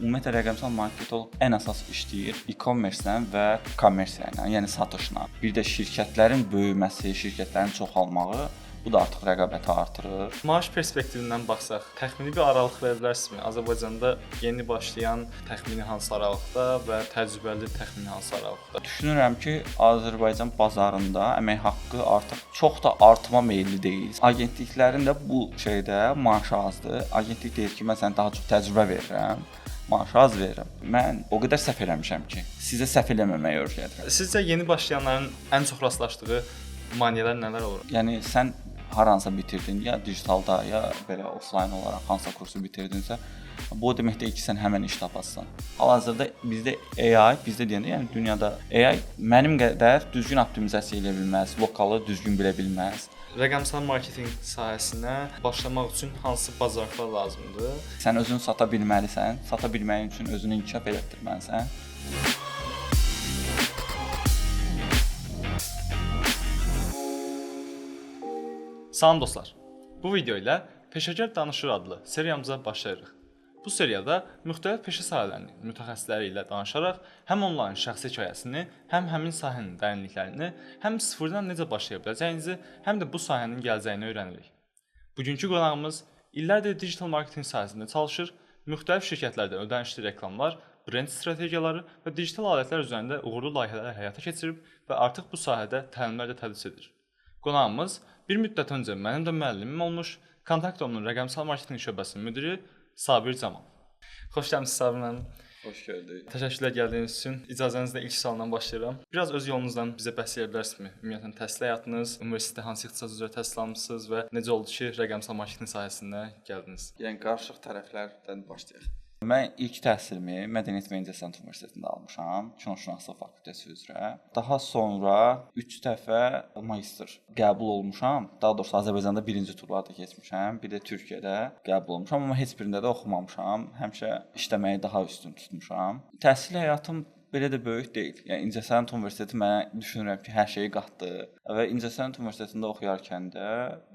Ümumiyyətlə rəqəmsal marketinq ən əsas işləyir e-commerce-lə və kommersiya ilə, yəni satışla. Bir də şirkətlərin böyüməsi, şirkətlərin çoxalmağı bu da artıq rəqabəti artırır. Maaş perspektivindən baxsaq, təxmini bir aralıq verə bilərsinizmi? Azərbaycanda yeni başlayan təxmini hansı aralıqda və təcrübəli təxmini hansı aralıqda? Düşünürəm ki, Azərbaycan bazarında əmək haqqı artıq çox da artma meylli deyil. Agentliklərin də bu şeydə maaşı azdır. Agentlik deyir ki, mən sənə daha çox təcrübə verirəm. Maaşı az verirəm. Mən o qədər səhv eləmişəm ki, sizə səhv eləməməyi öyrədirəm. Sizcə yeni başlayanların ən çox rastlaşdığı maneələr nələr olur? Yəni sən haransa bitirdin, ya digitalda, ya belə offline olaraq hansısa kursu bitirdinsə, bu demək deyil ki, sən həmin iş tapasan. Hal-hazırda bizdə AI, bizdə deyəndə, yəni dünyada AI mənim qədər düzgün optimizasiya edə bilməz, lokalı düzgün bilə bilməz. Rəqəmsal marketinq sahəsinə başlamaq üçün hansı bacarıqlar lazımdır? Sən özünü sata bilməlisən, sata bilməyin üçün özünü inkişaf etdirməlisən. Salam dostlar. Bu video ilə Peşəkar Danışır adlı seriyamıza başlayırıq. Bu seriyada müxtəlif peşə sahələrinin mütəxəssisləri ilə danışaraq həm onların şəxsi hekayəsini, həm həmin sahənin dərinliklərini, həm sıfırdan necə başlaya biləcəyinizi, həm də bu sahənin gələcəyini öyrənirik. Bugünkü qonağımız illərdir digital marketinq sahəsində çalışır, müxtəlif şirkətlərdə ödənişli reklamlar, brend strategiyaları və digital alətlər üzərində uğurlu layihələr həyata keçirib və artıq bu sahədə təlimlər də tədris edir. Qonağımız bir müddət öncə mənim də müəllimim olmuş, Kontaktomun rəqəmsal marketinq şöbəsinin müdiri Sabir Camal. Xoş gəlmisiniz Sabir müəllim. Xoş gördük. Təşəkkürlər gəldiyiniz üçün. İcazənizlə ilk sualdan başlayıram. Biraz öz yolunuzdan bizə bəhs edə bilərsinizmi? Ümumiyyətlə təhsil həyatınız, universitetdə hansı ixtisas üzrə təhsil almısınız və necə oldu ki, rəqəmsal marketinq sahəsinə gəldiniz? Yəni qarışıq tərəflərdən başlayaq. Mən ilk təhsilimi Mədəniyyət və İncəsənət Universitetində almışam, Kinoşünaslıq fakültəsi üzrə. Daha sonra 3 dəfə magistr qəbul olmuşam. Daha doğrusu Azərbaycanda birinci turlarda keçmişəm, bir də Türkiyədə qəbul olmuşam, amma heç birində də oxumamışam. Həmişə işləməyi daha üstün tutmuşam. Təhsil həyatım belə də böyük deyil. Yəni İncəsənət Universiteti mənə düşünürəm ki, hər şeyi qatdı və İncəsənət Universitetində oxuyarkən də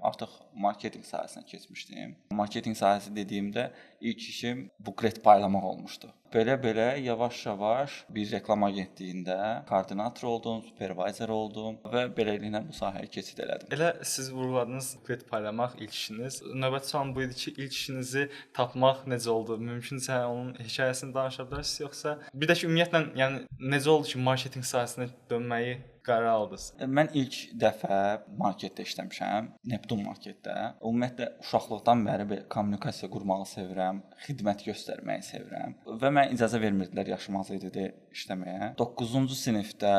artıq marketinq sahəsinə keçmişdim. Marketinq sahəsi dediyimdə ilk işim buklet paylamaq olmuşdu. Belə yavaş-yavaş bir reklam agentliyində koordinator oldum, supervisor oldum və beləliklə bu sahəyə keçid elədim. Elə siz vurğuladınız buklet paylamaq ilk işiniz. Növbəti sualım bu idi ki, ilk işinizi tapmaq necə oldu? Mümkünsə onun hekayəsini danışa bilərsiniz yoxsa bir də ki, ümumiyyətlə, yəni necə oldu ki, marketinq sahəsinə dönməyi qərar aldınız? Mən ilk dəfə marketdə işləmişəm, Neptun marketdə. Ümumiyyətlə uşaqlıqdan bəri belə kommunikasiya qurmağı sevirəm, xidmət göstərməyi sevirəm və mən icazə vermirdilər yaşım az idi deyə işləməyə. 9-cu sinifdə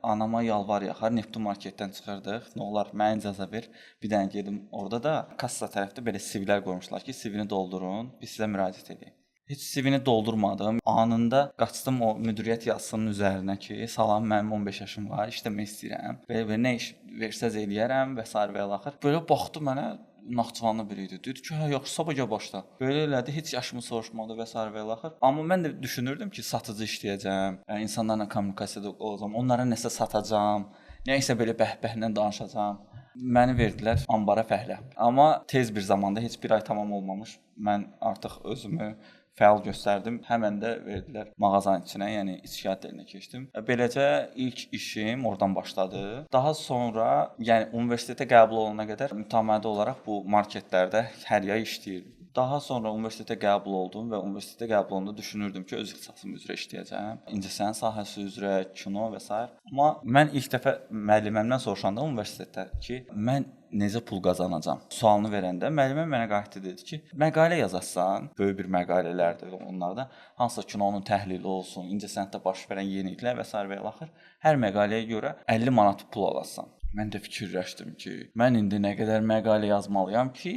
anama yalvar yaxar Neptun marketdən çıxırdıq. Nə olar, mənə icazə ver. Bir dənə gedim. Orada da kassa tərəfdə belə CV-lər qoymuşlar ki, CV-ni doldurun, biz sizə müraciət edək. Heç CV-ni doldurmadım. Anında qaçdım o müdiriyyət yazısının üzərinə ki, salam, mənim 15 yaşım var, işləmək istəyirəm. Belə nə iş versəz eləyərəm və sair və ilaxır. Belə baxdı mənə, Naxçıvanlı biri idi. Dedi ki, hə, yaxşı, sabah gəl başla. Belə elədi, heç yaşımı soruşmadı və sair və ilaxır. Amma mən də düşünürdüm ki, satıcı işləyəcəm, insanlarla kommunikasiyada olacağam, onlara nəsə satacağam, nəyisə belə bəhbəhlə danışacağam. Məni verdilər ambara fəhlə. Amma tez bir zamanda, heç bir ay tamam olmamış, mən artıq özümü fəal göstərdim. Həmən də verdilər mağazanın içinə, yəni içkiyyat elinə keçdim. Beləcə ilk işim oradan başladı. Daha sonra, yəni universitetə qəbul olana qədər mütəmadi olaraq bu marketlərdə hər yay işləyirdim. Daha sonra universitetə qəbul oldum və universitetə qəbul olanda düşünürdüm ki, öz ixtisasım üzrə işləyəcəm. İncəsənət sahəsi üzrə, kino və s. Amma mən ilk dəfə müəlliməmdən soruşanda universitetdə ki, mən necə pul qazanacağam? Sualını verəndə müəlliməm mənə qayıtdı dedi ki, məqalə yazasan, böyük bir məqalələrdir onlarda, hansısa kinonun təhlili olsun, incəsənətdə baş verən yeniliklər və s. və ilaxır, hər məqaləyə görə 50 manat pul alasan. Mən də fikirləşdim ki, mən indi nə qədər məqalə yazmalıyam ki,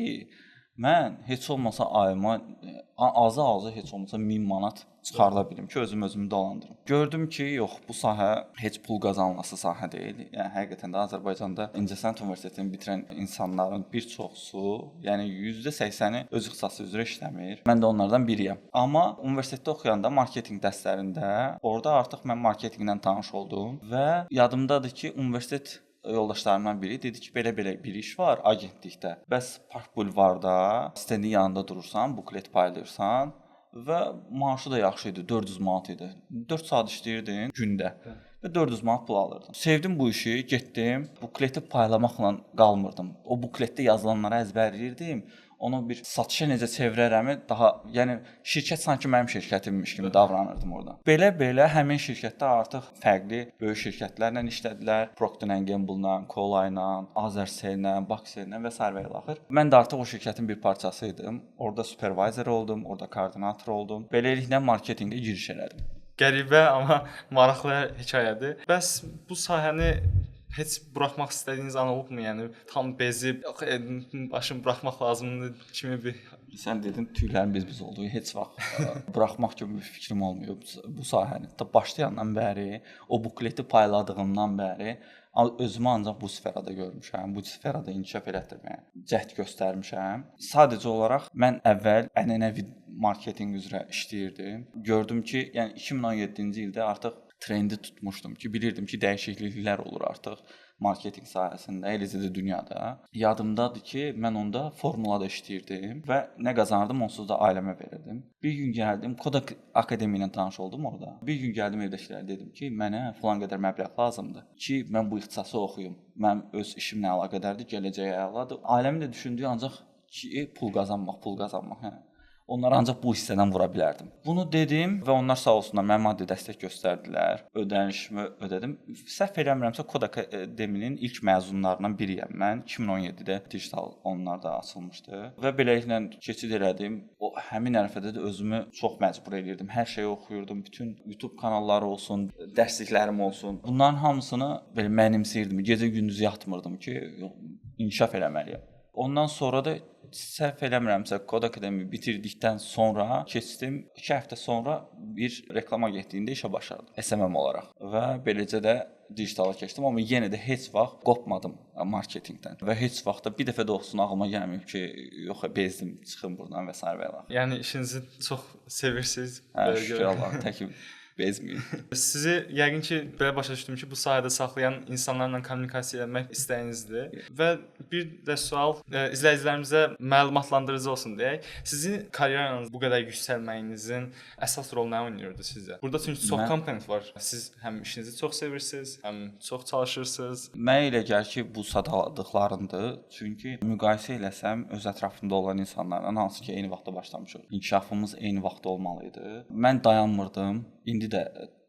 mən heç olmasa ayıma azı heç olmasa 1000 manat çıxarda bilim ki, özümü dolandırım. Gördüm ki, yox, bu sahə heç pul qazanılası sahə deyil. Yəni həqiqətən də Azərbaycanda İncəsənət Universitetini bitirən insanların bir çoxusu, yəni %80-i öz ixtisası üzrə işləmir. Mən də onlardan biriyəm. Amma universitetdə oxuyanda marketinq dərslərində orada artıq mən marketinqlə tanış oldum və yadımdadır ki, universitet yoldaşlarımdan biri dedi ki, belə bir iş var agentlikdə. Bəs Park Bulvarda stendin yanında durursan, buklet paylayırsan və maaşı da yaxşı idi, 400 manat idi. 4 saat işləyirdin gündə və 400 manat pul alırdın. Sevdim bu işi, getdim. Bukleti paylamaqla qalmırdım. O bukletdə yazılanları əzbərləyirdim. Onu bir satışa necə çevirərəmi daha, yəni şirkət sanki mənim şirkətimmiş kimi davranırdım orada. Belə həmin şirkətdə artıq fərqli böyük şirkətlərlə işlədilər. Procter & Gamble-la, Cola-la, Azercell-la, Baxel-la və s. və ilaxır. Mən də artıq o şirkətin bir parçası idim. Orada supervisor oldum, orada koordinator oldum. Beləliklə marketinqə giriş elədim. Qəribə, amma maraqlı hekayədir. Bəs bu sahəni heç buraxmaq istədiyiniz an olubmu? Yəni tam bezib, yox, başım buraxmaq lazımdır kimi bir. Sən dedin tüylərim biz oldu. Heç vaxt buraxmaq kimi bir fikrim olmayıb bu sahəni. Başlayandan bəri, o bukleti payladığımdan bəri özümü ancaq bu sferada görmüşəm, bu sferada inkişaf elətdirməyə cəhd göstərmişəm. Sadəcə olaraq mən əvvəl ənənəvi marketinq üzrə işləyirdim. Gördüm ki, yəni 2017-ci ildə artıq trendi tutmuşdum ki, bilirdim ki, dəyişikliklər olur artıq marketinq sahəsində, eləcə də dünyada. Yadımdadır ki, mən onda formulada işləyirdim və nə qazanırdım, onsuz da ailəmə verirdim. Bir gün gəldim, Kodak Akademiya ilə tanış oldum orada. Bir gün gəldim evdəkilərə dedim ki, mənə falan qədər məbləğ lazımdır ki, mən bu ixtisası oxuyum. Mənim öz işimlə əlaqədardır, gələcəyə əladır. Ailəmin də düşündüyü ancaq ki, pul qazanmaq. Hə. Onlara ancaq bu hissədən vura bilərdim. Bunu dedim və onlar sağ olsunlar mənə maddi dəstək göstərdilər. Ödənişimi ödədim. Səhv eləmirəmsə Kodak Akademinin ilk məzunlarından biriyəm mən. 2017-də digital onlarda açılmışdı və beləliklə keçid elədim. O həmin ərəfədə də özümü çox məcbur elirdim. Hər şeyi oxuyurdum. Bütün YouTube kanalları olsun, dərsliklərim olsun. Bunların hamısını belə mənimsəyirdim. Gecə-gündüz yatmırdım ki, inkişaf eləməliyəm. Ondan sonra da səhv eləmirəmsə Kodak Akademi bitirdikdən sonra keçdim. 2 həftə sonra bir reklam agentliyində işə başladım SMM olaraq və beləcə də digitala keçdim, amma yenə də heç vaxt qopmadım marketinqdən və heç vaxt da bir dəfə də olsun ağlıma gəlməyib ki, yox, bezdim, çıxım burdan və s. və ilə. Yəni işinizi çox sevirsiniz. Şükür Allaha, təki bezməyim. Sizi yəqin ki, belə başa düşdüm ki, bu sahədə saxlayan insanlarla kommunikasiya etmək istəyinizdir və bir də sual izləyicilərimizə məlumatlandırıcı olsun deyək. Sizin karyeranız bu qədər yüksəlməyinizin əsas rolu nə oynayırdı sizə? Burada çünki çox komponent var. Siz həm işinizi çox sevirsiniz, həm çox çalışırsınız. Mənə elə gəlir ki, bu sadaladıqlarındır. Çünki müqayisə eləsəm öz ətrafımda olan insanlarla hansı ki, eyni vaxtda başlamışıq. İnkişafımız eyni vaxtda olmalı idi. Mən dayanmırdım. İndi də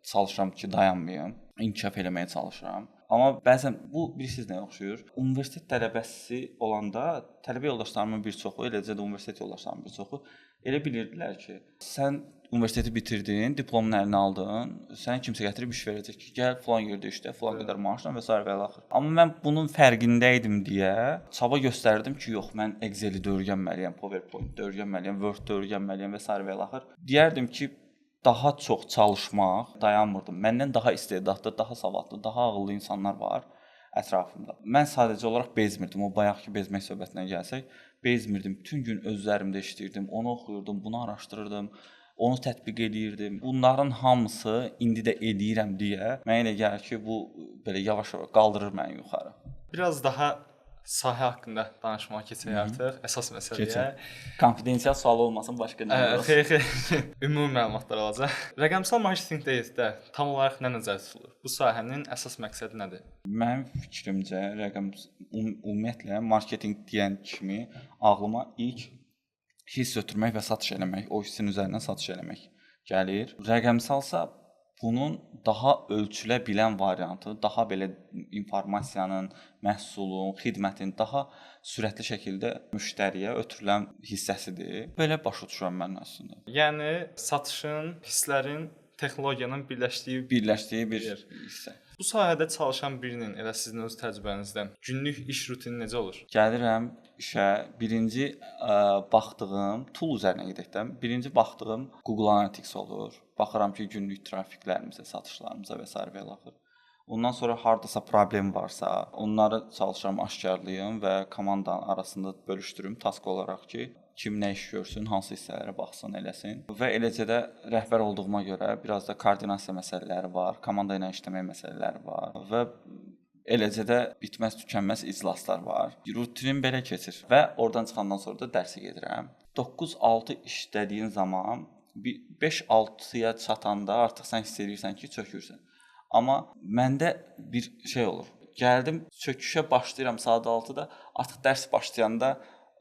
çalışıram ki, dayanmayım. İnkişaf eləməyə çalışıram. Amma bəzən bu bilirsiniz nəyə oxşuyur? Universitet tələbəsi olanda tələbə yoldaşlarımın bir çoxu, eləcə də universitet yoldaşlarımın bir çoxu elə bilirdilər ki, sən universiteti bitirdin, diplomunu əlinə aldın, səni kimsə gətirib iş verəcək ki, gəl falan yerdə işlə, falan qədər maaşla və s. və ilaxır. Amma mən bunun fərqində idim deyə çaba göstərdim ki, yox, mən Excel-i də öyrənməliyəm, PowerPoint-i də öyrənməliyəm, Word-i öyrənməliyəm və s. və ilaxır. Deyərdim ki, daha çox çalışmaq, dayanmırdım. Məndən daha istedadlı, daha savadlı, daha ağıllı insanlar var ətrafımda. Mən sadəcə olaraq bezmirdim. O bayaqki bezmək söhbətinə gəlsək, bezmirdim. Bütün gün öz üzərimdə işləyirdim, onu oxuyurdum, bunu araşdırırdım, onu tətbiq edirdim. Bunların hamısı indi də edirəm deyə mənə elə gəlir ki, bu belə yavaş-yavaş qaldırır məni yuxarı. Biraz daha sahə haqqında danışmağa keçək artıq əsas məsələyə. Konfidensial sual olmasın, başqa nə olar? Xeyr. Ümumi məlumatlar alacaq. Rəqəmsal marketinqdə tam olaraq nə nəzərdə tutulur? Bu sahənin əsas məqsədi nədir? Mənim fikrimcə ümumiyyətlə marketinq deyən kimi ağlıma ilk hiss ötürmək və satış eləmək, o hissin üzərindən satış eləmək gəlir. Rəqəmsalsa bunun daha ölçülə bilən variantı, daha belə informasiyanın, məhsulun, xidmətin daha sürətli şəkildə müştəriyə ötürülən hissəsidir. Belə başa düşürəm mən əslində. Yəni satışın, hisslərin, texnologiyanın birləşdiyi bir hissə. Bu sahədə çalışan birinin, elə sizin öz təcrübənizdən günlük iş rutini necə olur? Gəlirəm işə, birinci baxdığım tool üzərinə gedəkdən, birinci baxdığım Google Analytics olur. Baxıram ki, günlük trafiklərimizə, satışlarımıza və s. və ilaxır. Ondan sonra hardasa problem varsa, onları çalışıram aşkarlayım və komandanın arasında bölüşdürüm task olaraq ki, kim nə iş görsün, hansı hissələrə baxsın, eləsin. Və eləcə də rəhbər olduğuma görə biraz da koordinasiya məsələləri var, komanda ilə işləmək məsələləri var və eləcə də bitməz-tükənməz iclaslar var. Rutinim belə keçir və oradan çıxandan sonra da dərsə gedirəm. 9-6 işlədiyin zaman Bir 5-6-ya çatanda artıq sən hiss edirsən ki, çökürsən. Amma məndə bir şey olur. Gəldim, çöküşə başlayıram saat 6-da, artıq dərs başlayanda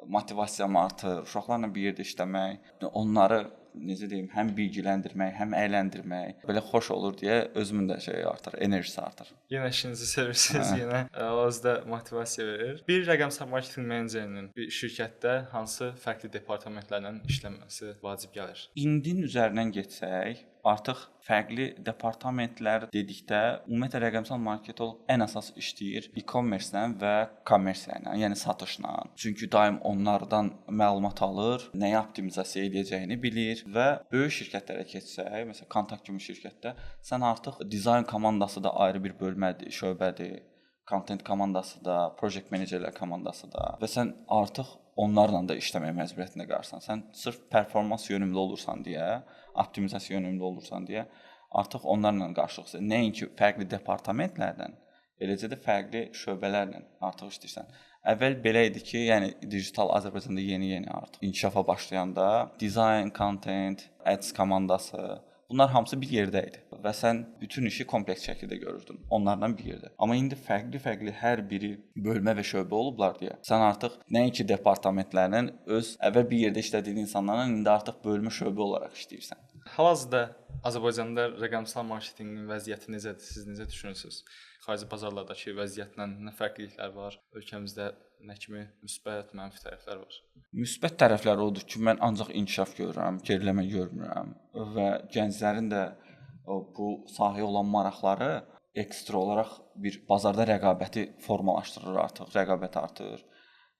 motivasiyam artır, uşaqlarla bir yerdə işləmək, onları necə deyim, həm bilgiləndirmək, həm əyləndirmək belə xoş olur deyə özümün də şey artır, enerjisi artır. Yenə işinizi sevirsiniz, yenə o özdə motivasiya verir. Bir rəqəmsal marketinq menecerinin bir şirkətdə hansı fərqli departamentlərlə işləməsi vacib gəlir? İndin üzərindən getsək, artıq fərqli departamentlər dedikdə ümumiyyətlə rəqəmsal marketinq ən əsas işləyir e-commerce-lə və kommersiya ilə, yəni satışla. Çünki daim onlardan məlumat alır, nəyi optimizasiya edəcəyini bilir və böyük şirkətlərə keçsək, məsələn Kontakt kimi şirkətdə sən artıq dizayn komandası da ayrı bir bölmədir, şöbədir. Content komandası da, project menecerlər komandası da və sən artıq onlarla da işləmək məcburiyyətində qalırsan. Sən sırf performans yönümlü olursan deyə, optimizasiya yönümlü olursan deyə artıq onlarla qarşılıqsız. Nəinki fərqli departamentlərdən, eləcə də fərqli şöbələrlə artıq işləyirsən. Əvvəl belə idi ki, yəni digital Azərbaycanda yeni-yeni artıq inkişafa başlayanda design, content, ads komandası bunlar hamısı bir yerdə idi və sən bütün işi kompleks şəkildə görürdün onlarla bir yerdə. Amma indi fərqli-fərqli hər biri bölmə və şöbə olublar deyə sən artıq nəinki departamentlərlə öz əvvəl bir yerdə işlədiyin insanlarla indi artıq bölmə şöbə olaraq işləyirsən. Hal-hazırda Azərbaycanda rəqəmsal marketinqin vəziyyəti necədir? Siz necə düşünürsüz? Xarici bazarlardakı vəziyyətlə nə fərqliliklər var? Ölkəmizdə nə kimi müsbət, mənfi tərəflər var? Müsbət tərəfləri odur ki, mən ancaq inkişaf görürəm, geriləmə görmürəm və gənclərin də bu sahəyə olan maraqları ekstra olaraq bir bazarda rəqabəti formalaşdırır artıq, rəqabət artır.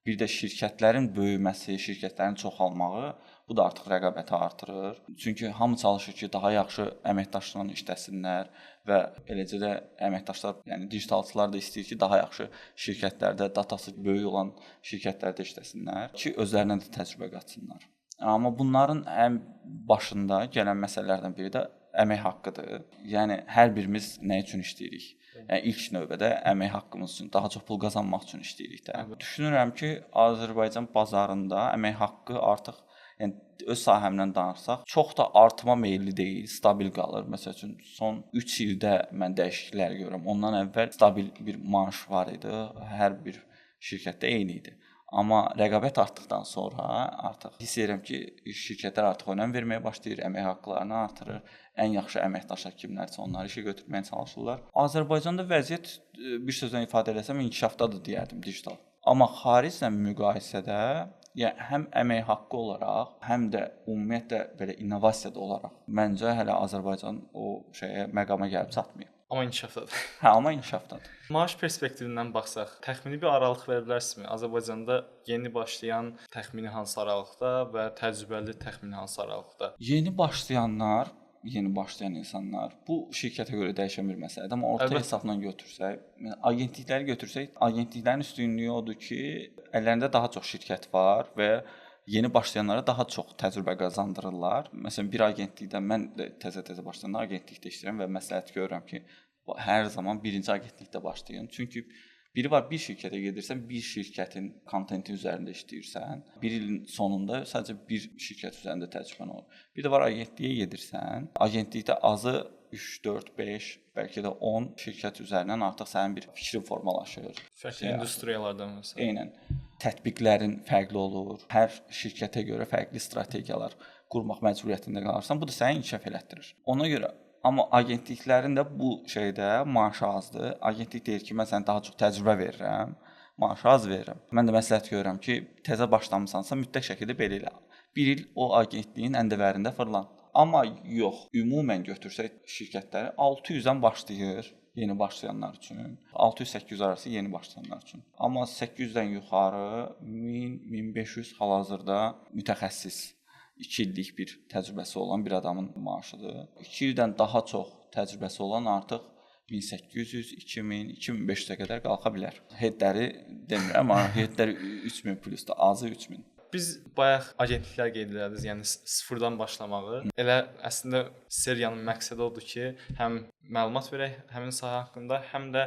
Bir də şirkətlərin böyüməsi, şirkətlərin çoxalmağı bu da artıq rəqabəti artırır. Çünki hamı çalışır ki, daha yaxşı əməkdaşlarla işləsinlər və eləcə də əməkdaşlar, yəni digitalçılar da istəyir ki, daha yaxşı şirkətlərdə, datası böyük olan şirkətlərdə işləsinlər ki, özlərinə də təcrübə qatsınlar. Amma bunların ən başında gələn məsələlərdən biri də əmək haqqıdır. Yəni hər birimiz nə üçün işləyirik? Yəni ilk növbədə əmək haqqımız üçün, daha çox pul qazanmaq üçün işləyirik də. Düşünürəm ki, Azərbaycan bazarında əmək haqqı artıq, yəni öz sahəmdən danışsaq, çox da artma meylli deyil, stabil qalır. Məsəl üçün son 3 ildə mən dəyişikliklər görürəm. Ondan əvvəl stabil bir maaş var idi, hər bir şirkətdə eyni idi. Amma rəqabət artdıqdan sonra artıq hiss edirəm ki, şirkətlər artıq önəm verməyə başlayır, əmək haqqlarını artırır. Ən yaxşı əməkdaşlar kimlərsə onları işə götürməyə çalışırlar. Azərbaycanda vəziyyət bir sözlə ifadə etsəm inkişafdadır deyərdim digital. Amma xariclə müqayisədə, yəni həm əmək haqqı olaraq, həm də ümumiyyətlə belə innovasiyada olaraq məncə hələ Azərbaycan o məqama gəlib çatmayıb. Amma inkişafdadır. Hə, amma inkişafdadır. Maaş perspektivindən baxsaq, təxmini bir aralıq verə bilərsinizmi? Azərbaycanda yeni başlayan təxmini hansı aralıqda və təcrübəli təxmini hansı aralıqda? Yeni başlayan insanlar bu şirkətə görə dəyişən bir məsələdir, amma orta hesabla götürsək, agentlikləri götürsək, agentliklərin üstünlüyü odur ki, əllərində daha çox şirkət var və yeni başlayanlara daha çox təcrübə qazandırırlar. Məsələn, bir agentlikdə mən də təzə başlayanda agentlikdə işləyirəm və məsləhət görürəm ki, hər zaman birinci agentlikdə başlayın. Çünki biri var, bir şirkətə gedirsən, bir şirkətin kontenti üzərində işləyirsən. Bir ilin sonunda sadəcə bir şirkət üzərində təcrübən olur. Bir də var, agentliyə gedirsən, agentlikdə azı 3, 4, 5, bəlkə də 10 şirkət üzərindən artıq sənin bir fikrin formalaşır. Fərqli industriyalardan məsələn. Eynən. Tətbiqlərin fərqli olur. Hər şirkətə görə fərqli strategiyalar qurmaq məcburiyyətində qalırsan. Bu da səni inkişaf elətdirir. Ona görə amma agentliklərin də bu şeydə maaşı azdır. Agentlik deyir ki, mən sənə daha çox təcrübə verirəm, maaşı az verirəm. Mən də məsləhət görürəm ki, təzə başlamısansa mütləq şəkildə belə elə. Bir il o agentliyin əndəvərində fırlan. Amma yox, ümumən götürsək şirkətləri 600-dən başlayır. Yeni başlayanlar üçün 600-800 arası yeni başlayanlar üçün. Amma 800-dən yuxarı 1000-1500 hal-hazırda mütəxəssis 2 illik bir təcrübəsi olan bir adamın maaşıdır. 2 ildən daha çox təcrübəsi olan artıq 1800, 2000, 2500-ə qədər qalxa bilər. Headləri demirəm, amma headləri 3000 plusdur, azı 3000. Biz bayaq agentliklər qeyd etdik, yəni sıfırdan başlamağı. Elə əslində seriyanın məqsədi odur ki, həm məlumat verək həmin sahə haqqında, həm də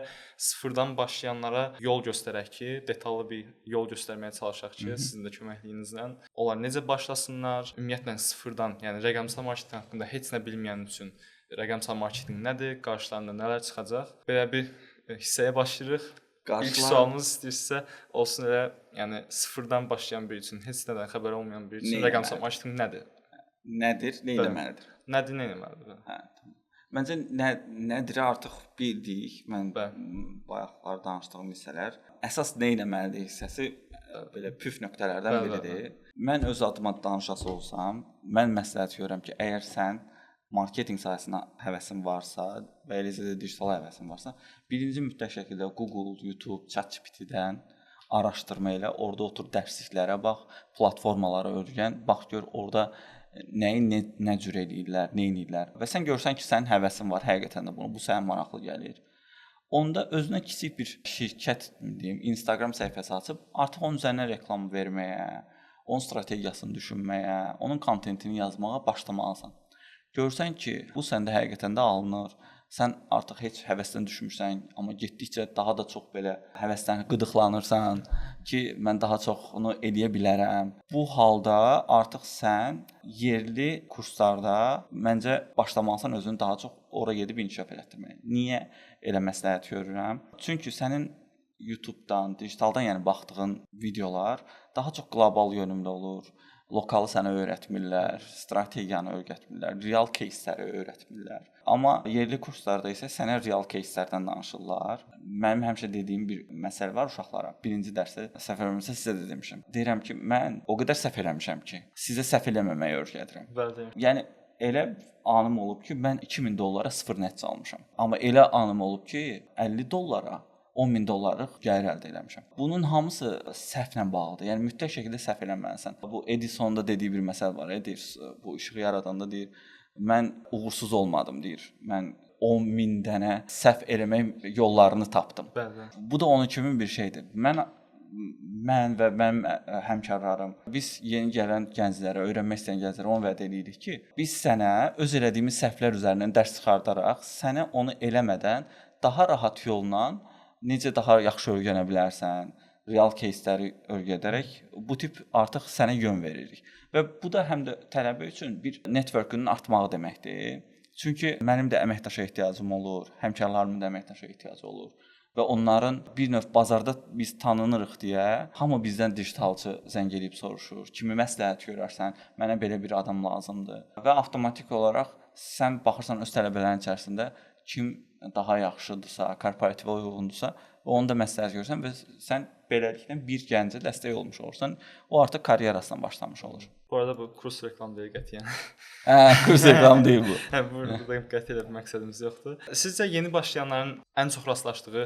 sıfırdan başlayanlara yol göstərək ki, detallı bir yol göstərməyə çalışaq ki, sizin də köməkliyinizlə onlar necə başlasınlar. Ümumiyyətlə sıfırdan, yəni rəqəmsal marketinq haqqında heç nə bilməyən üçün rəqəmsal marketinq nədir, qarşılarında nələr çıxacaq? Belə bir hissəyə başlayırıq. İlk sualınız istəyirsə olsun elə, yəni sıfırdan başlayan biri üçün, heç nədən xəbəri olmayan biri üçün rəqəmsal marketinq nədir? Nədir, nə etməlidir? Nədir, nə etməlidir? Hə, tamam. Məncə nədir artıq bildik. Mən bayaqlar danışdığım hissələr. Əsas nə etməlidir hissəsi belə püf nöqtələrdən biridir. Mən öz adıma danışası olsam, mən məsləhət görürəm ki, əgər sən marketinq sahəsinə həvəsin varsa və eləcə də digital həvəsin varsa, birinci mütləq şəkildə Google, YouTube, ChatGPT-dən araşdırma elə, orada otur dərsliklərə bax, platformalara öyrən, bax gör orada nəyi nə cür eləyirlər, nə edirlər. Və sən görsən ki, sənin həvəsin var həqiqətən də bu sənə maraqlı gəlir. Onda özünə kiçik bir şirkət deyim, Instagram səhifəsi açıb artıq onun üzərinə reklam verməyə, onun strategiyasını düşünməyə, onun kontentini yazmağa başlamalısan. Görsən ki, bu səndə həqiqətən də alınır. Sən artıq heç həvəsdən düşmürsən, amma getdikcə daha da çox belə həvəsdən qıdıqlanırsan ki, mən daha çoxunu eləyə bilərəm. Bu halda artıq sən yerli kurslarda məncə başlamalısan özünü daha çox ora gedib inkişaf elətdirməyə. Niyə elə məsləhət görürəm? Çünki sənin YouTube-dan, digitaldan yəni baxdığın videolar daha çox qlobal yönümlü olur. Lokalı sənə öyrətmirlər, strategiyanı öyrətmirlər, real кейsləri öyrətmirlər. Amma yerli kurslarda isə sənə real кейslərdən danışırlar. Mənim həmişə dediyim bir məsələ var uşaqlara. Birinci dərsdə səhv eləmirəmsə sizə də demişəm. Deyirəm ki, mən o qədər səhv eləmişəm ki, sizə səhv eləməməyi öyrədirəm. Bəli. Yəni elə anım olub ki, mən $2000 sıfır nəticə almışam. Amma elə anım olub ki, $50 $10,000 gəlir əldə etmişəm. Bunun hamısı səhvlə bağlıdır. Yəni mütləq şəkildə səhv eləməlisən. Bu Edisonda dediyi bir məsəl var. Deyir, bu işığı yaradanda deyir, mən uğursuz olmadım deyir. Mən 10.000 dənə səhv eləmək yollarını tapdım. Bəli. Bu da onun kimi bir şeydir. Mən və mənim həmkarlarım biz yeni gələn gənclərə, öyrənmək istəyən gənclərə onu vəd edirik ki, biz sənə öz elədiyimiz səhvlər üzərindən dərs çıxardaraq sənə onu eləmədən daha rahat yolla necə daha yaxşı öyrənə bilərsən, real кейsləri öyrədərək bu tip artıq sənə yön veririk. Və bu da həm də tələbə üçün bir networkünün artmağı deməkdir. Çünki mənim də əməkdaşa ehtiyacım olur, həmkarlarımın da əməkdaşa ehtiyacı olur. Və onların bir növ bazarda biz tanınırıq deyə hamı bizdən digitalçı zəng edib soruşur. Kimi məsləhət görərsən, mənə belə bir adam lazımdır. Və avtomatik olaraq sən baxırsan öz tələbələrin içərisində kim daha yaxşıdırsa, korporativə uyğundursa, onu da məsləhət görürsən və sən beləliklə bir gəncə dəstək olmuş olursan, o artıq karyerasına başlamış olur. Bu arada bu kurs reklam deyil qətiyyən. Kurs reklam deyil bu. Burada qətiyyən bir məqsədimiz yoxdur. Sizcə yeni başlayanların ən çox rastlaşdığı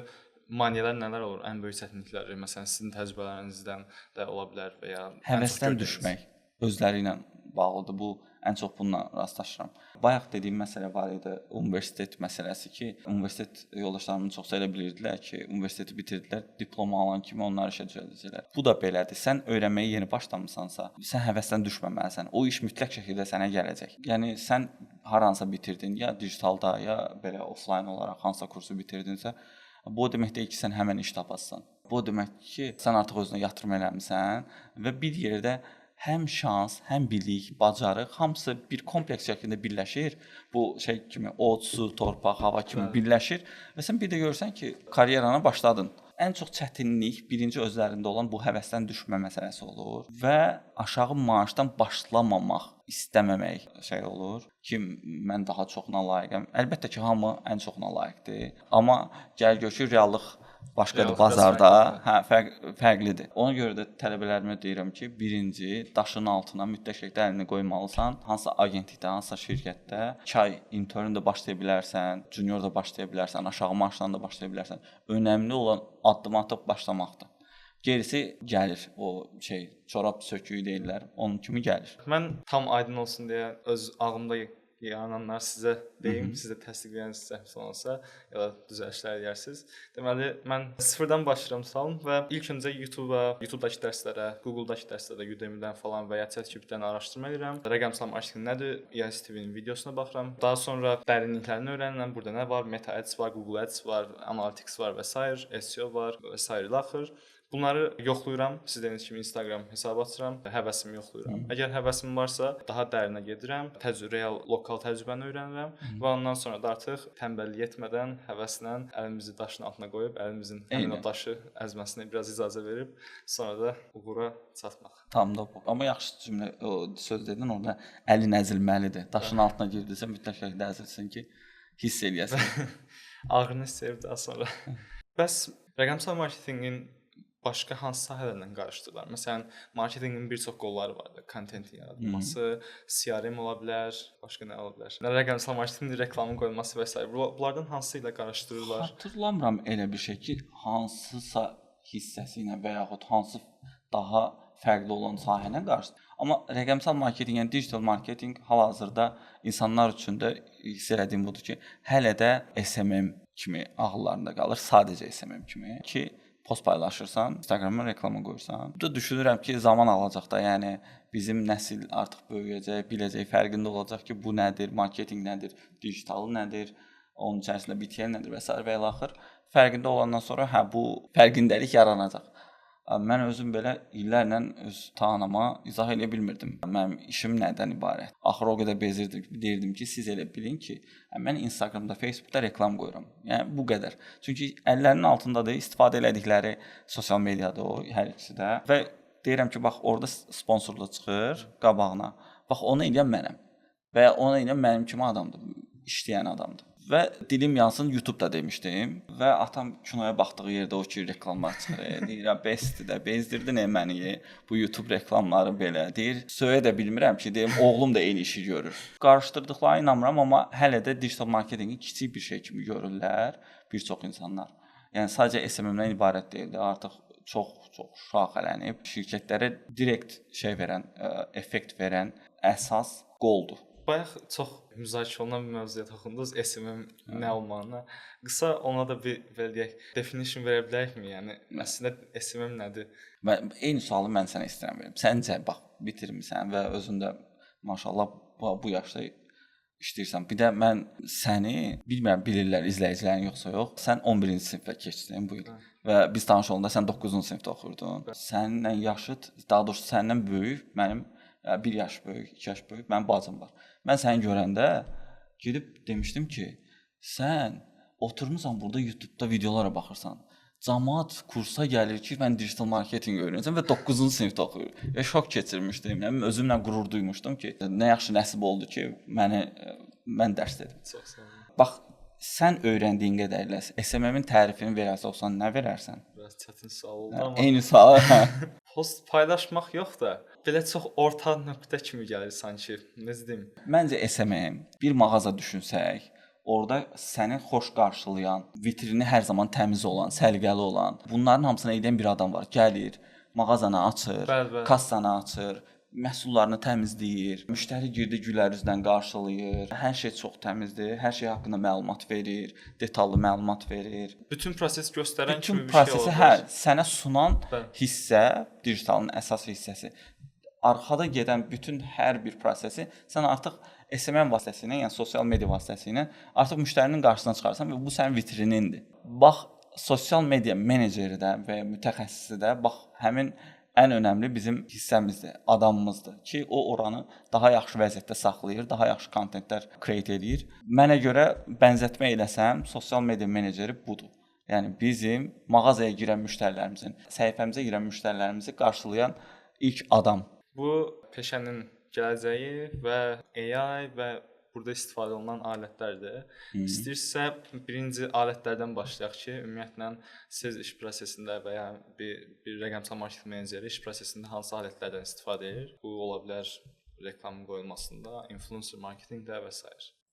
maneələr nələr olur? Ən böyük çətinliklər, məsələn, sizin təcrübələrinizdən də ola bilər və ya həvəsdən düşmək özləri ilə bağlıdır. Bu ən çox bununla rastlaşıram. Bayaq dediyim məsələ var idi, universitet məsələsi ki, universitet yoldaşlarımın çoxsa elə bilirdilər ki, universiteti bitirdilər, diploma alan kimi onları işə düzəldəcəklər. Bu da belədir. Sən öyrənməyə yeni başlamısansa, sən həvəsdən düşməməlisən. O iş mütləq şəkildə sənə gələcək. Yəni sən haransa bitirdin, ya digitalda, ya belə offline olaraq hansısa kursu bitirdinsə, bu o demək deyil ki, sən həmin iş tapasan. Bu o demək ki, sən artıq özünə yatırım eləmisən və bir yerdə həm şans, həm bilik, bacarıq hamısı bir kompleks şəklində birləşir. Bu şey kimi od, su, torpaq, hava kimi birləşir və sən bir də görürsən ki, karyerana başladın. Ən çox çətinlik birinci özlərində olan bu həvəsdən düşmə məsələsi olur və aşağı maaşdan başlamamaq, istəməmək şey olur ki, mən daha çoxuna layiqəm. Əlbəttə ki, hamı ən çoxuna layiqdir, amma gəl gör ki, reallıq başqadır bazarda, fərqlidir. Ona görə də tələbələrimə deyirəm ki, birinci daşın altına mütləq şəkildə əlini qoymalısan. Hansısa agentlikdə, hansısa şirkətdə 2 ay intern də başlaya bilərsən, junior da başlaya bilərsən, aşağı maaşla da başlaya bilərsən. Önəmli olan addım atıb başlamaqdır. Gerisi gəlir. O çorab söküyü deyirlər, onun kimi gəlir. Mən tam aydın olsun deyə öz ağlımda yananlar sizə deyim, sizə təsdiqləyən səhv olsa, ya da düzəlişlər edərsiniz. Deməli, mən sıfırdan başlayıram sualım və ilk öncə YouTube-dakı dərslərə, Google-dakı dərslərə, Udemy-dən falan və ya ChatGPT-dən araşdırma edirəm. Rəqəmsal marketinq nədir? EIC TV-nin videosuna baxıram. Daha sonra dərinliklərini öyrənirəm. Burada nə var? Meta Ads var, Google Ads var, Analytics var və s. SEO var və s. ilə axır. Bunları yoxlayıram. Siz dediyiniz kimi Instagram hesabı açıram, həvəsimi yoxlayıram. Əgər həvəsim varsa, daha dərinə gedirəm, real lokal təcrübəni öyrənirəm və ondan sonra da artıq tənbəllik etmədən, həvəslə əlimizi daşın altına qoyub, əlimizin həmin o daşı əzməsinə biraz icazə verib, sonra da uğura çatmaq. Tam da bu. Amma yaxşı cümlə söz dedin, orada əlin əzilməlidir. Daşın altına girdisə mütləq şəkildə əzilsin ki, hiss eləyəsən. Ağrını hiss edib daha sonra. Bəs rəqəmsal marketinqin başqa hansı sahələrlə qarışdırırlar? Məsələn, marketinqin bir çox qolları vardır. Kontentin yaradılması, CRM ola bilər, başqa nə ola bilər? Rəqəmsal marketinqin reklamın qoyulması və s. Bunlardan hansı ilə qarışdırırlar? Xatırlamıram elə bir şey ki, hansısa hissəsi ilə və yaxud hansı daha fərqli olan sahə ilə qarışdırılır. Amma rəqəmsal marketinq, yəni digital marketinq hal-hazırda insanlar üçün də hiss elədiyim budur ki, hələ də SMM kimi ağıllarında qalır, sadəcə SMM kimi ki, post paylaşırsan, Instagrama reklama qoyursan. Bu da düşünürəm ki, zaman alacaq da, yəni bizim nəsil artıq böyüyəcək, biləcək, fərqində olacaq ki, bu nədir, marketinq nədir, digitalı nədir, onun içərisində BTL nədir və s. və ilaxır. Fərqində olandan sonra bu fərqindəlik yaranacaq. Mən özüm belə illərlə öz ta-anama izah edə bilmirdim. Mənim işim nədən ibarət? Axır o qədər bezirdim, deyirdim ki, siz elə bilin ki, mən Instagramda, Facebookda reklam qoyuram. Yəni bu qədər. Çünki əllərinin altındadır, istifadə elədikləri sosial mediada o hər ikisi də və deyirəm ki, bax orada sponsorluq çıxır qabağına. Bax onu edən mənəm. Və onu edən mənim kimi adamdır, işləyən adamdır. Və dilim yansın YouTube-da demişdim və atam kinoya baxdığı yerdə o ki reklamlar çıxır. Deyirəm, bəsdir də, bezdirdin məni bu YouTube reklamları belə. Deyir, söyə də bilmirəm ki, deyim, oğlum da eyni işi görür. Qarışdırdıqlarına inanmıram, amma hələ də digital marketinqi kiçik bir şey kimi görürlər bir çox insanlar. Yəni sadəcə SMM-dən ibarət deyil də, artıq çox şaxələnib. Şirkətlərə direkt effekt verən əsas qoldur. Bayaq çox müzakirə olunan bir mövzuya toxundunuz, SMM nə olmağına. Qısa ona da bir belə deyək, definition verə bilərikmi? Yəni əslində SMM nədir? Və eyni sualı mən sənə istəyirəm verim. Səncə bax bitirmisən və özün də maşallah bu yaşda işləyirsən. Bir də mən səni bilmirəm bilirlər izləyicilərin yoxsa yox. Sən 11-ci sinifə keçdin bu il və biz tanış olanda sən 9-cu sinifdə oxurdun. Səninlə yaşıd, daha doğrusu səndən böyük mənim 1 yaş böyük, 2 yaş böyük mənim bacım var. Mən səni görəndə gedib demişdim ki, sən oturmusan burada YouTube-da videolara baxırsan. Cəmaət kursa gəlir ki, mən digital marketinq öyrənəcəm və 9-cu sinifdə oxuyur. Və şok keçirmişdim. Yəni özümlə qürur duymuşdum ki, nə yaxşı nəsib oldu ki, mən dərs dedim. Çox sağ olun. Bax, sən öyrəndiyin qədərlə SMM-in tərifini verərsən, olsan nə verərsən? Biraz çətin sual oldu amma. Eyni sual. Post paylaşmaq yox da, belə çox orta nöqtə kimi gəlir sanki. Necə deyim? Məncə SMM bir mağaza düşünsək, orada səni xoş qarşılayan, vitrini hər zaman təmiz olan, səliqəli olan, bunların hamısını edən bir adam var. Gəlir, mağazanı açır, kassanı açır, məhsullarını təmizləyir, müştəri girdi gülər üzdən qarşılayır. Hər şey çox təmizdir, hər şey haqqında məlumat verir, detallı məlumat verir. Bütün proses göstərən bütün kimi bir şey olur. Bütün prosesi sənə sunan hissə, digitalın əsas hissəsi. Arxada gedən bütün hər bir prosesi sən artıq SMM vasitəsilə, yəni sosial media vasitəsilə artıq müştərinin qarşısına çıxarsan və bu sənin vitrinindir. Bax, sosial media meneceri də və mütəxəssisi də bax həmin ən önəmli bizim hissəmizdir, adamımızdır ki, o oranı daha yaxşı vəziyyətdə saxlayır, daha yaxşı kontentlər create edir. Mənə görə bənzətmə eləsəm, sosial media meneceri budur. Yəni bizim mağazaya girən müştərilərimizin, səhifəmizə girən müştərilərimizi qarşılayan ilk adam. Bu peşənin gələcəyi və AI və burada istifadə olunan alətlərdir. İstəyirsə birinci alətlərdən başlayaq ki, ümumiyyətlə siz iş prosesində və ya bir rəqəmsal marketinq meneceri iş prosesində hansı alətlərdən istifadə edir? Bu ola bilər reklamın qoyulmasında, influencer marketinqdə və s.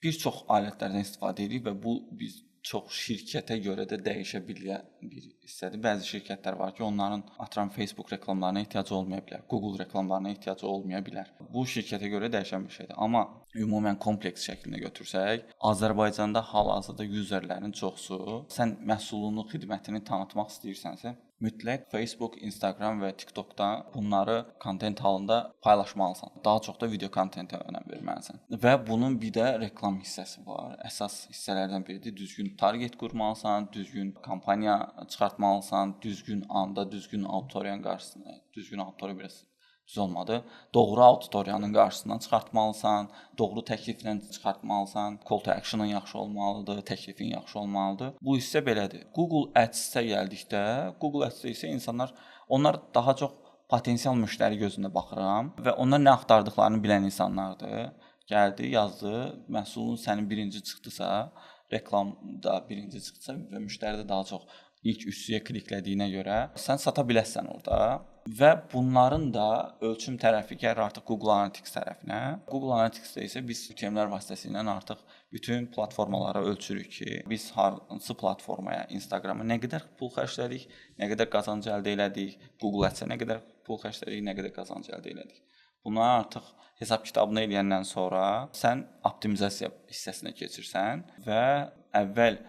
bir çox alətlərdən istifadə edirik və bu biz çox şirkətə görə də dəyişə bilən bir hissədir. Bəzi şirkətlər var ki, onların atıram Facebook reklamlarına ehtiyacı olmaya bilər, Google reklamlarına ehtiyacı olmaya bilər. Bu şirkətə görə dəyişən bir şeydir. Amma ümumən kompleks şəklində götürsək, Azərbaycanda hal-hazırda userlərin çoxusu sən məhsulunu, xidmətini tanıtmaq istəyirsənsə, mütləq Facebook, Instagram və TikTokda bunları kontent halında paylaşmalısan. Daha çox da video kontentə önəm verməlisən. Və bunun bir də reklam hissəsi var. Əsas hissələrdən biridir. Düzgün target qurmalısan, düzgün kampaniya çıxartmalısan, düzgün anda, düzgün auditoriyanın qarşısına, düzgün auditoriya biraz düz olmadı. Doğru auditoriyanın qarşısına çıxartmalısan, doğru təkliflə çıxartmalısan, call to action-ın yaxşı olmalıdır, təklifin yaxşı olmalıdır. Bu hissə belədir. Google Ads-ə gəldikdə, Google Ads-də isə onlar daha çox potensial müştəri gözündə baxıram və onlar nə axtardıqlarını bilən insanlardır. Gəldi, yazdı, məhsulun sənin birinci çıxdısa, reklamda birinci çıxdısa və müştəri də daha çox ilk üstüyə kliklədiyinə görə sən sata biləsən orada və bunların da ölçüm tərəfi gəlir artıq Google Analytics tərəfinə. Google Analytics-də isə biz UTM-lər vasitəsilə artıq bütün platformalara ölçürük ki, biz hansı platformaya, Instagrama nə qədər pul xərclədik, nə qədər qazanc əldə elədik, Google Ads-ə nə qədər pul xərclədik, nə qədər qazanc əldə elədik. Bunları artıq hesab kitabını eləyəndən sonra sən optimizasiya hissəsinə keçirsən və əvvəl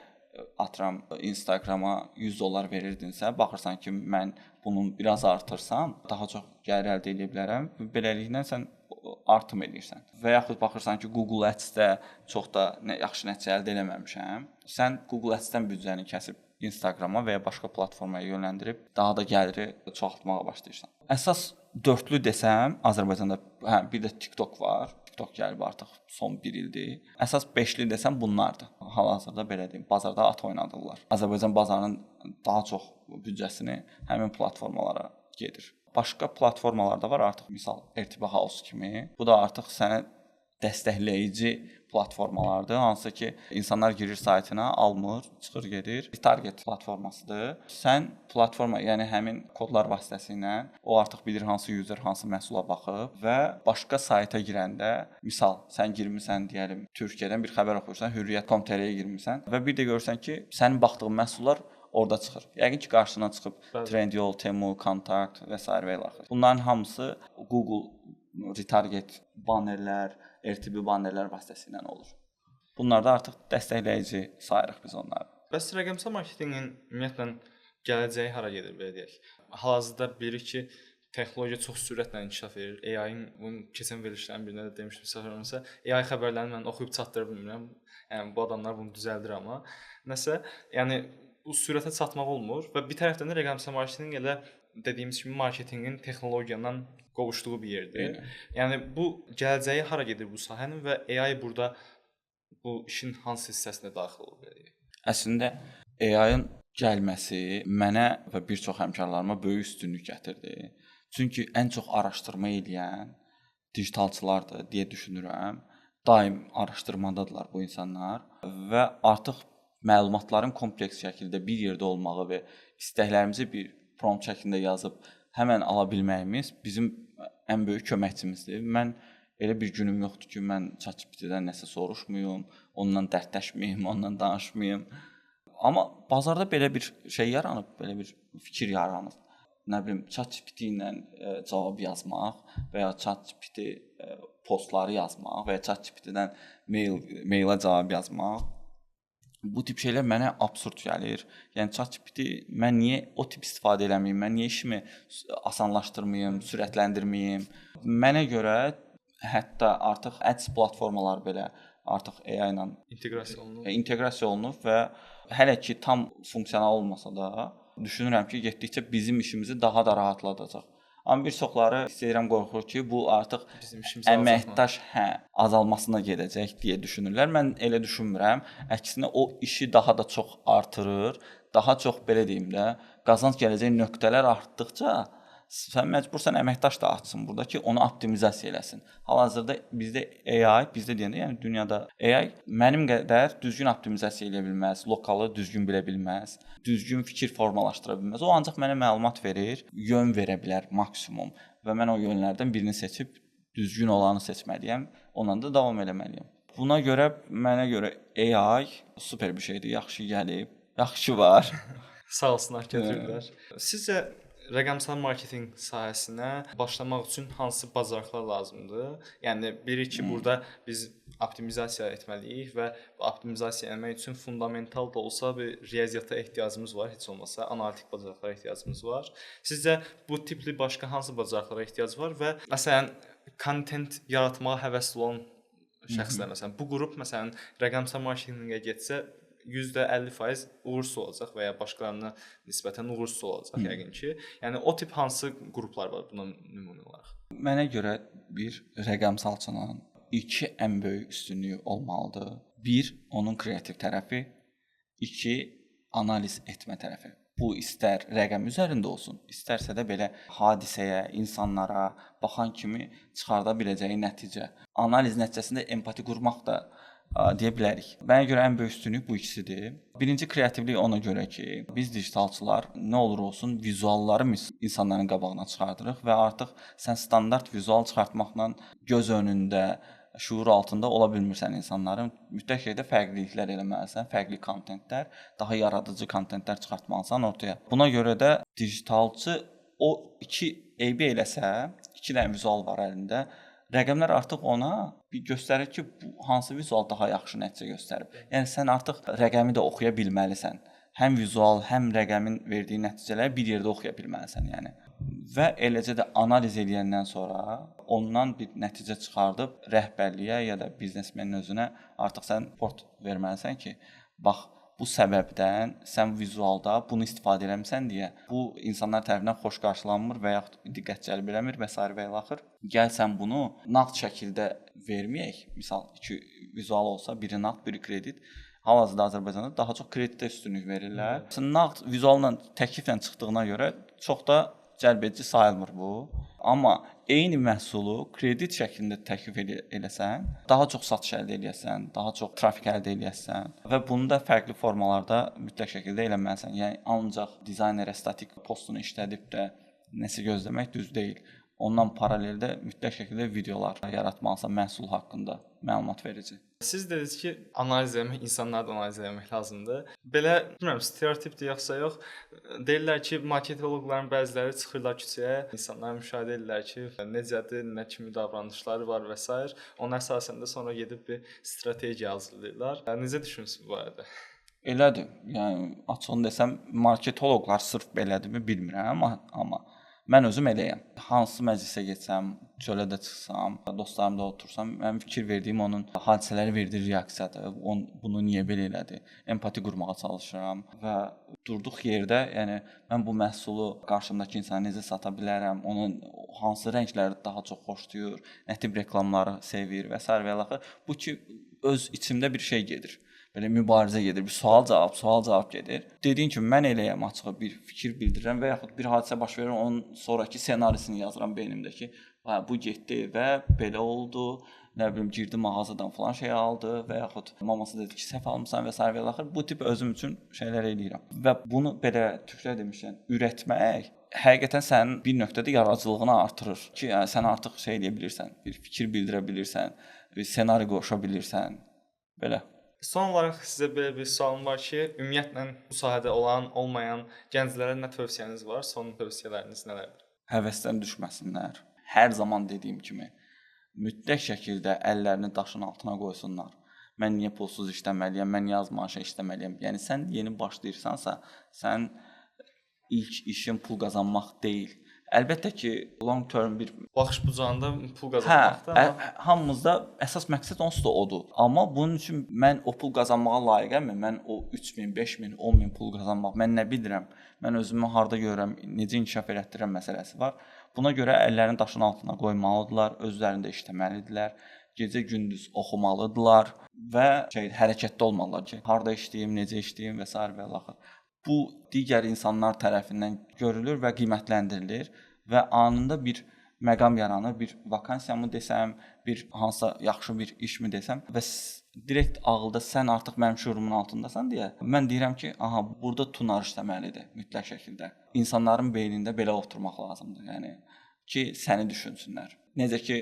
atıram Instagrama $100 verirdinsə, baxırsan ki, mən bunu biraz artırsam, daha çox gəlir əldə edə bilərəm. Beləliklə sən artım edirsən. Və yaxud baxırsan ki, Google Ads-də çox da yaxşı nəticə əldə eləməmişəm. Sən Google Ads-dən büdcəni kəsib Instagrama və ya başqa platformaya yönləndirib daha da gəliri çoxaltmağa başlayırsan. Əsas dördlü desəm, Azərbaycanda bir də TikTok var. TikTok gəlib artıq son 1 ildir. Əsas 5-li desəm bunlardır. Hal-hazırda belə deyim, bazarda at oynadırlar. Azərbaycan bazarının daha çox büdcəsini həmin platformalara gedir. Başqa platformalar da var artıq, misal RTB House kimi. Bu da artıq sənə dəstəkləyici platformalardır. Hansı ki, insanlar girir saytına, almır, çıxır gedir. Target platformasıdır. Sən platforma, yəni həmin kodlar vasitəsilə o artıq bilir hansı user hansı məhsula baxıb və başqa sayta girəndə, misal sən girmisən deyəlim, Türkiyədən bir xəbər oxuyursan, Hürriyyət.com.tr-yə girmisən və bir də görürsən ki, sənin baxdığın məhsullar orada çıxır. Yəqin ki, qarşına çıxıb Trendyol, Temu, Kontakt və s. və ilaxır. Bunların hamısı Google retarget bannerlər, RTB bannerlər vasitəsilə olur. Bunlar da artıq dəstəkləyici sayırıq biz onları. Bəs rəqəmsal marketinqin ümumiyyətlə gələcəyi hara gedir belə deyək? Hal-hazırda bilirik ki, texnologiya çox sürətlə inkişaf edir. AI-ın bunu keçən verilişlərin birində də demişdim, səfərlərimsə, AI xəbərlərini mən oxuyub çatdıra bilmirəm. Yəni bu adamlar bunu düzəldir amma nəsə, yəni bu sürətə çatmaq olmur və bir tərəfdən də rəqəmsal marketinq elə dediyimiz kimi marketinqin texnologiyadan qovuşduğu bir yerdir. Yəni bu gələcəyi hara gedir bu sahənin və AI burada bu işin hansı hissəsinə daxil olur belə deyək? Əslində AI-ın gəlməsi mənə və bir çox həmkarlarıma böyük üstünlük gətirdi. Çünki ən çox araşdırma edən digitalçılardır deyə düşünürəm. Daim araşdırmadadırlar bu insanlar və artıq məlumatların kompleks şəkildə bir yerdə olmağı və istəklərimizi bir prompt şəklində yazıb həmən ala bilməyimiz bizim ən böyük köməkçimizdir. Mən elə bir günüm yoxdur ki, mən ChatGPT-dən nəsə soruşmuyum, ondan dərdləşməyim, ondan danışmayım. Amma bazarda belə bir şey yaranıb, belə bir fikir yaranıb. Nə bilim, ChatGPT ilə cavab yazmaq və ya ChatGPT postları yazmaq və ya ChatGPT-dən mailə cavab yazmaq. Bu tip şeylər mənə absurd gəlir. Yəni ChatGPT mən niyə o tip istifadə eləməyim? Mən niyə işimi asanlaşdırmayım, sürətləndirməyim? Mənə görə hətta artıq ads platformaları belə artıq AI ilə inteqrasiya olunub və hələ ki tam funksional olmasa da düşünürəm ki, getdikcə bizim işimizi daha da rahatladacaq. Amma bir çoxları istəyirəm qorxur ki, bu artıq əməkdaş azalmasına gedəcək deyə düşünürlər. Mən elə düşünmürəm. Əksinə o işi daha da çox artırır. Daha çox belə deyim də, qazanc gələcək nöqtələr artdıqca sən məcbursan əməkdaş da açsın burada ki, onu optimizasiya eləsin. Hal-hazırda bizdə AI, bizdə deyəndə, yəni dünyada AI mənim qədər düzgün optimizasiya edə bilməz, lokalı düzgün bilə bilməz, düzgün fikir formalaşdıra bilməz. O ancaq mənə məlumat verir, yön verə bilər maksimum və mən o yönlərdən birini seçib düzgün olanı seçməliyəm, ondan da davam eləməliyəm. Buna görə mənə görə AI super bir şeydir, yaxşı gəlib, yaxşı var. Sağ olsunlar götürürlər. Sizcə rəqəmsal marketinq sahəsinə başlamaq üçün hansı bacarıqlar lazımdır? Yəni biri ki, burada biz optimizasiya etməliyik və bu optimizasiya etmək üçün fundamental da olsa bir riyaziyyata ehtiyacımız var, heç olmasa analitik bacarıqlara ehtiyacımız var. Sizcə bu tipli başqa hansı bacarıqlara ehtiyac var və məsələn kontent yaratmağa həvəsli olan şəxslər məsələn bu qrup məsələn rəqəmsal marketinqə getsə %50% uğursuz olacaq və ya başqalarına nisbətən uğursuz olacaq yəqin ki. Yəni o tip hansı qruplar var buna nümunə olaraq? Mənə görə bir rəqəmsalçının iki ən böyük üstünlüyü olmalıdır. Bir, onun kreativ tərəfi, iki, analiz etmə tərəfi. Bu istər rəqəm üzərində olsun, istərsə də belə hadisəyə, insanlara baxan kimi çıxarda biləcəyi nəticə. Analiz nəticəsində empati qurmaq da deyə bilərik. Mənə görə ən böyük üstünlük bu ikisidir. Birinci kreativlik ona görə ki, biz digitalçılar nə olur olsun vizualları insanların qabağına çıxardırıq və artıq sən standart vizual çıxartmaqla göz önündə, şuur altında ola bilmirsən insanların. Mütləq şeydə fərqliliklər eləməlisən, fərqli kontentlər, daha yaradıcı kontentlər çıxartmalısan ortaya. Buna görə də digitalçı o iki eybi eləsə, iki dənə vizual var əlində, rəqəmlər artıq ona bir göstərir ki, bu hansı vizual daha yaxşı nəticə göstərib. Yəni sən artıq rəqəmi də oxuya bilməlisən. Həm vizual, həm rəqəmin verdiyi nəticələri bir yerdə oxuya bilməlisən, yəni. Və eləcə də analiz edəndən sonra ondan bir nəticə çıxardıb rəhbərliyə ya da biznesmenin özünə artıq sən report verməlisən ki, bax bu səbəbdən sən vizualda bunu istifadə eləmisən deyə bu insanlar tərəfindən xoş qarşılanmır və yaxud diqqət cəlb eləmir və sair və ilaxır. Gəl sən bunu nağd şəkildə verməyək. Misal iki vizual olsa, biri nağd, biri kredit. Hal-hazırda Azərbaycanda daha çox kreditə üstünlük verirlər. Nağd vizualla təkliflə çıxdığına görə çox da cəlbedici sayılmır bu. Amma eyni məhsulu kredit şəklində təklif eləsən, daha çox satış əldə edəsən, daha çox trafik əldə edəsən və bunu da fərqli formalarda mütləq şəkildə eləməlisən. Yəni ancaq dizaynerə statik postunu işlədib də nəsə gözləmək düz deyil. Ondan paraleldə mütləq şəkildə videolar yaratmalısan məhsul haqqında məlumat verici. Siz dediniz ki, analiz etmək, insanları da analiz etmək lazımdır. Belə, bilmirəm, stereotipdir yoxsa yox. Deyirlər ki, marketoloqların bəziləri çıxırlar küçəyə, insanlar müşahidə edirlər ki, necədir, nə kimi davranışları var və s. Ona əsasən də sonra gedib bir strategiya hazırlayırlar. Necə düşünürsünüz bu barədə? Elədir. Yəni açığını desəm, marketoloqlar sırf belədirmi bilmirəm, amma mən özüm eləyəm. Hansı məclisə getsəm, çölə də çıxsam, dostlarımla otursam, mən fikir verdiyim onun hadisələri verdiyi reaksiyadır. Bunu niyə belə elədi? Empati qurmağa çalışıram və durduq yerdə, yəni mən bu məhsulu qarşımdakı insana necə sata bilərəm, onun hansı rəngləri daha çox xoşlayır, nə tip reklamları sevir və s. və ilaxır. Bu ki öz içimdə bir şey gedir. Belə mübarizə gedir, bir sual-cavab gedir. Dediyin kimi mən eləyəm açığı bir fikir bildirirəm və yaxud bir hadisə baş verir, onun sonrakı ssenarisini yazıram beynimdəki. Bu getdi və belə oldu, nə bilim girdi mağazadan falan şey aldı və yaxud maması dedi ki, səhv almısan və s. və ilaxır. Bu tip özüm üçün şeylər eləyirəm. Və bunu belə türklər demişkən, ürətmək həqiqətən sənin bir nöqtədə yaradıcılığını artırır ki, yəni sən artıq şey edə bilirsən, bir fikir bildirə bilirsən, bir ssenari qoşa bilirsən. Belə. Son olaraq sizə belə bir sualım var ki, ümumiyyətlə bu sahədə olan, olmayan gənclərə nə tövsiyəniz var? Son tövsiyələriniz nələrdir? Həvəsdən düşməsinlər. Hər zaman dediyim kimi mütləq şəkildə əllərini daşın altına qoysunlar. Mən niyə pulsuz işləməliyəm, mən niyə az maaşa işləməliyəm? Yəni sən yeni başlayırsansa, sən ilk işin pul qazanmaq deyil. Əlbəttə ki, long term bir baxış bucağında pul qazanmaqdır. Hə, hamımızda əsas məqsəd onsuz da odur. Amma bunun üçün mən o pul qazanmağa layiqəmmi? Mən o 3000, 5000, 10000 pul qazanmaq, mən nə bilirəm? Mən özümü harda görürəm, necə inkişaf elətdirirəm məsələsi var. Buna görə əllərini daşın altına qoymalıdırlar, özlərində işləməlidirlər. Gecə-gündüz oxumalıdırlar və hərəkətdə olmalıdırlar ki, harda işləyim, necə işləyim və s. və ilaxır. Bu digər insanlar tərəfindən görülür və qiymətləndirilir və anında bir məqam yaranır, bir vakansiya desəm, bir hansısa yaxşı bir işmi desəm və direkt ağılda sən artıq mənim şuurumun altındasan deyə mən deyirəm ki, aha, burada tunar işləməlidir mütləq şəkildə. İnsanların beynində belə oturmaq lazımdır. Yəni ki səni düşünsünlər. Necə ki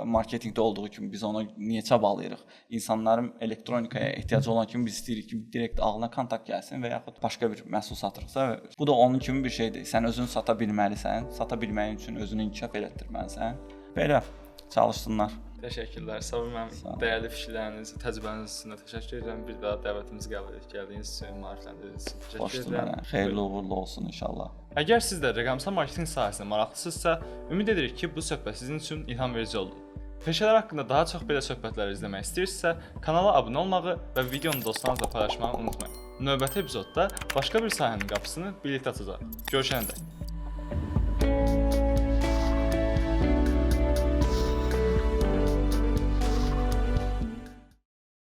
marketinqdə olduğu kimi biz ona niyə çabalayırıq? İnsanların elektronikaya ehtiyacı olan kimi biz istəyirik ki, direkt ağlına kontakt gəlsin və yaxud başqa bir məhsul satırıqsa, bu da onun kimi bir şeydir. Sən özün sata bilməlisən, sata bilməyin üçün özünü inkişaf elətdirməlisən. Belə çalışsınlar. Təşəkkürlər. Sağ olun. Mənim dəyərli fikirləriniz, təcrübəniz üçün də təşəkkür edirəm. Bir daha dəvətimizi qəbul edib gəldiyiniz üçün, maarifləndirdiyiniz üçün təşəkkür edirəm. Xeyirli uğurlu olsun inşallah. Əgər siz də rəqəmsal marketinq sahəsinə maraqlısınızsa, ümid edirik ki, bu söhbət sizin üçün ilham verici oldu. Peşələr haqqında daha çox belə söhbətlər izləmək istəyirsinizsə, kanala abunə olmağı və videonu dostlarınızla paylaşmağı unutmayın. Növbəti epizodda başqa bir sahənin qapısını birlikdə açacağıq. Görüşənədək.